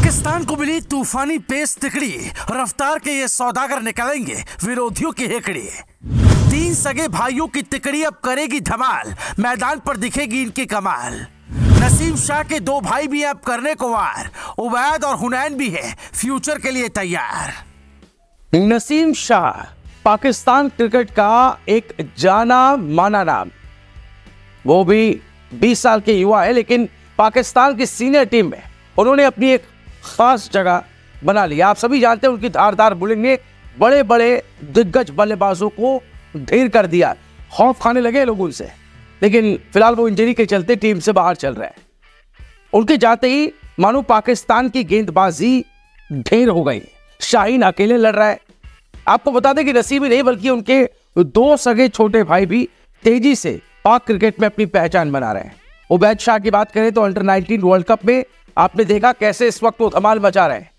पाकिस्तान को मिली तूफानी पेस तिकड़ी, रफ्तार के ये सौदागर निकालेंगे विरोधियों की हेकड़ी। 3 सगे भाइयों की तिकड़ी अब करेगी धमाल, मैदान पर दिखेगी इनकी कमाल। नसीम शाह के 2 भाई भी अब करने को वार, उबैद और हुनैन भी है फ्यूचर के लिए तैयार। नसीम शाह पाकिस्तान क्रिकेट का एक जाना माना नाम, वो भी 20 साल के युवा है, लेकिन पाकिस्तान की सीनियर टीम में उन्होंने अपनी एक खास जगह बना लिया। आप सभी जानते हैं उनकी धारदार बॉलिंग ने बड़े बड़े दिग्गज बल्लेबाजों को ढेर कर दिया, खौफ खाने लगे लोग उनसे, लेकिन फिलहाल वो इंजरी के चलते टीम से बाहर चल रहे हैं। उनके जाते ही मानो पाकिस्तान की गेंदबाजी ढेर हो गई, शाहीन अकेले लड़ रहा है। आपको बता दें कि नसीब ही नहीं बल्कि उनके 2 सगे छोटे भाई भी तेजी से पाक क्रिकेट में अपनी पहचान बना रहे हैं। उबैद शाह की बात करें तो अंडर 19 वर्ल्ड कप में आपने देखा कैसे इस वक्त वो धमाल मचा रहे हैं।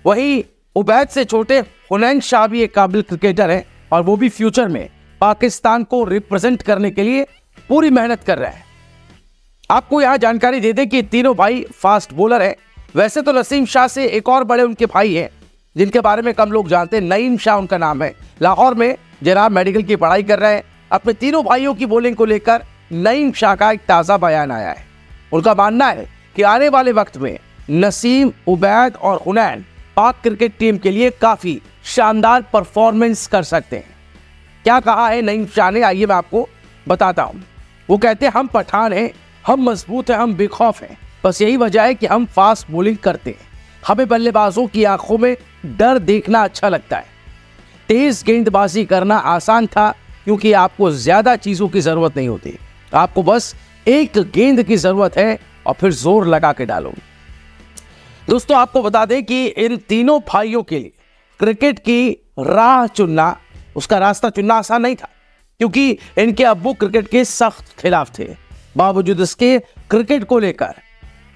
वहीं उबैद से छोटे हुनैन शाह भी एक काबिल क्रिकेटर है और वो भी फ्यूचर में पाकिस्तान को रिप्रेजेंट करने के लिए पूरी मेहनत कर रहे हैं। आपको यहां जानकारी दे दें कि तीनों भाई फास्ट बॉलर हैं। वैसे तो नसीम शाह से एक और बड़े उनके भाई हैं जिनके बारे में कम लोग जानते हैं, नईम शाह उनका नाम है। लाहौर में जनाब मेडिकल की पढ़ाई कर रहे हैं। अपने तीनों भाइयों की बॉलिंग को लेकर नईम शाह का एक ताज़ा बयान आया है। उनका मानना है कि आने वाले वक्त में नसीम, उबैद और हुनैन पाक क्रिकेट टीम के लिए काफ़ी शानदार परफॉर्मेंस कर सकते हैं। क्या कहा है नईम शाह ने, आइए मैं आपको बताता हूँ। वो कहते हैं हम पठान हैं, हम मजबूत हैं, हम बेखौफ हैं, बस यही वजह है कि हम फास्ट बॉलिंग करते हैं। हमें बल्लेबाजों की आंखों में डर देखना अच्छा लगता है। तेज गेंदबाजी करना आसान था क्योंकि आपको ज़्यादा चीज़ों की ज़रूरत नहीं होती, आपको बस एक गेंद की ज़रूरत है और फिर जोर लगा के डालो। दोस्तों आपको बता दें कि इन तीनों भाइयों के लिए क्रिकेट की राह चुनना, उसका रास्ता चुनना आसान नहीं था क्योंकि इनके अब्बू क्रिकेट के सख्त खिलाफ थे। बावजूद इसके क्रिकेट को लेकर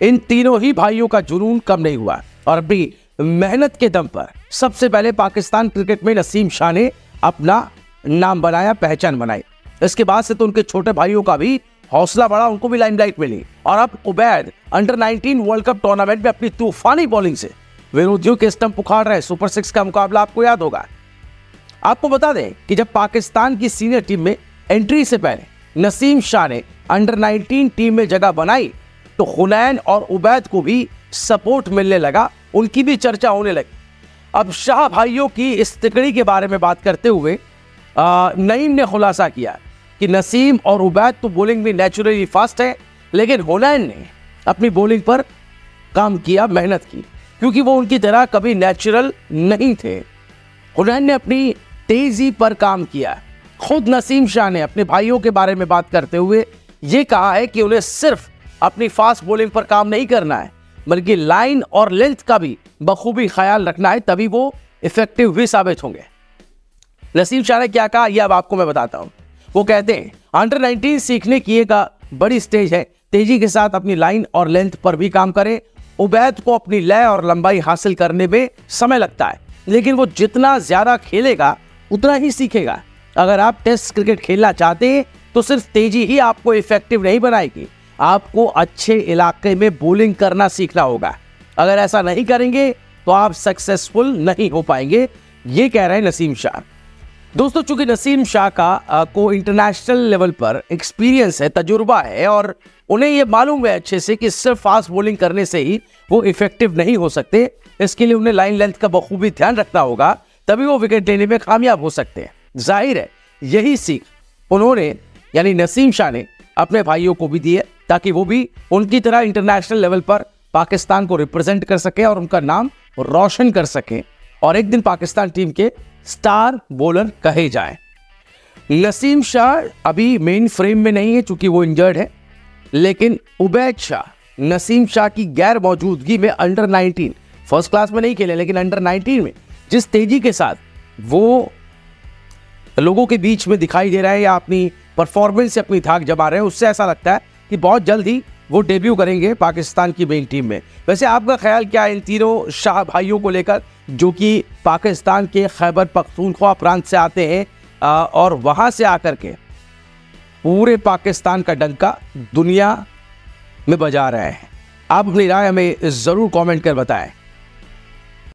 इन तीनों ही भाइयों का जुनून कम नहीं हुआ और अपनी मेहनत के दम पर सबसे पहले पाकिस्तान क्रिकेट में नसीम शाह ने अपना नाम बनाया, पहचान बनाई। इसके बाद से तो उनके छोटे भाइयों का भी हौसला बढ़ा, उनको भी लाइमलाइट मिली और अब Ubaid under 19 world cup tournament में अपनी तूफानी बॉलिंग से विरोधियों के स्टंप उखाड़ रहे। सुपर 6 का मुकाबला आपको याद होगा। आपको बता दें कि जब पाकिस्तान की सीनियर टीम में एंट्री से पहले नसीम शाह ने अंडर 19 टीम में जगह बनाई तो हुनैन और उबैद को भी सपोर्ट मिलने लगा, उनकी भी चर्चा होने लगी। अब शाह भाइयों की इस तिकड़ी के बारे में बात करते हुए नईम ने खुलासा किया कि नसीम और उबैद तो बॉलिंग में नेचुरली फास्ट है, लेकिन हुनैन ने अपनी बॉलिंग पर काम किया, मेहनत की, क्योंकि वो उनकी तरह कभी नेचुरल नहीं थे। हुनैन ने अपनी तेजी पर काम किया। खुद नसीम शाह ने अपने भाइयों के बारे में बात करते हुए ये कहा है कि उन्हें सिर्फ अपनी फास्ट बॉलिंग पर काम नहीं करना है बल्कि लाइन और लेंथ का भी बखूबी ख्याल रखना है, तभी वो इफेक्टिव भी साबित होंगे। नसीम शाह ने क्या कहा यह अब आपको मैं बताता हूं। वो कहते हैं अंडर 19 सीखने की एक बड़ी स्टेज है, तेजी के साथ अपनी लाइन और लेंथ पर भी काम करें। उबैद को अपनी लय और लंबाई हासिल करने में समय लगता है, लेकिन वो जितना ज्यादा खेलेगा उतना ही सीखेगा। अगर आप टेस्ट क्रिकेट खेलना चाहते हैं तो सिर्फ तेजी ही आपको इफेक्टिव नहीं बनाएगी, आपको अच्छे इलाके में बॉलिंग करना सीखना होगा। अगर ऐसा नहीं करेंगे तो आप सक्सेसफुल नहीं हो पाएंगे, ये कह रहे हैं नसीम शाह। दोस्तों चूंकि नसीम शाह का को इंटरनेशनल लेवल पर एक्सपीरियंस है, तजुर्बा है और उन्हें ये मालूम है अच्छे से कि सिर्फ फास्ट बॉलिंग करने से ही वो इफेक्टिव नहीं हो सकते, इसके लिए उन्हें लाइन लेंथ का बखूबी ध्यान रखना होगा, तभी वो विकेट लेने में कामयाब हो सकते हैं। जाहिर है यही सीख उन्होंने यानी नसीम शाह ने अपने भाइयों को भी दी है ताकि वो भी उनकी तरह इंटरनेशनल लेवल पर पाकिस्तान को रिप्रेजेंट कर सके और उनका नाम रोशन कर सके और एक दिन पाकिस्तान टीम के स्टार बॉलर कहे जाएं। नसीम शाह अभी मेन फ्रेम में नहीं है चूंकि वो इंजर्ड है, लेकिन उबैद शाह नसीम शाह की गैर मौजूदगी में अंडर 19 फर्स्ट क्लास में नहीं खेले, लेकिन अंडर 19 में जिस तेजी के साथ वो लोगों के बीच में दिखाई दे रहा है या अपनी परफॉर्मेंस से अपनी धाक जमा रहे हैं, उससे ऐसा लगता है कि बहुत जल्द ही वो डेब्यू करेंगे पाकिस्तान की मेन टीम में। वैसे आपका ख्याल क्या है इन तीनों शाह भाइयों को लेकर जो कि पाकिस्तान के खैबर पख्तूनख्वा प्रांत से आते हैं और वहां से आकर के पूरे पाकिस्तान का डंका दुनिया में बजा रहे हैं? आप अपनी राय हमें ज़रूर कमेंट कर बताएं।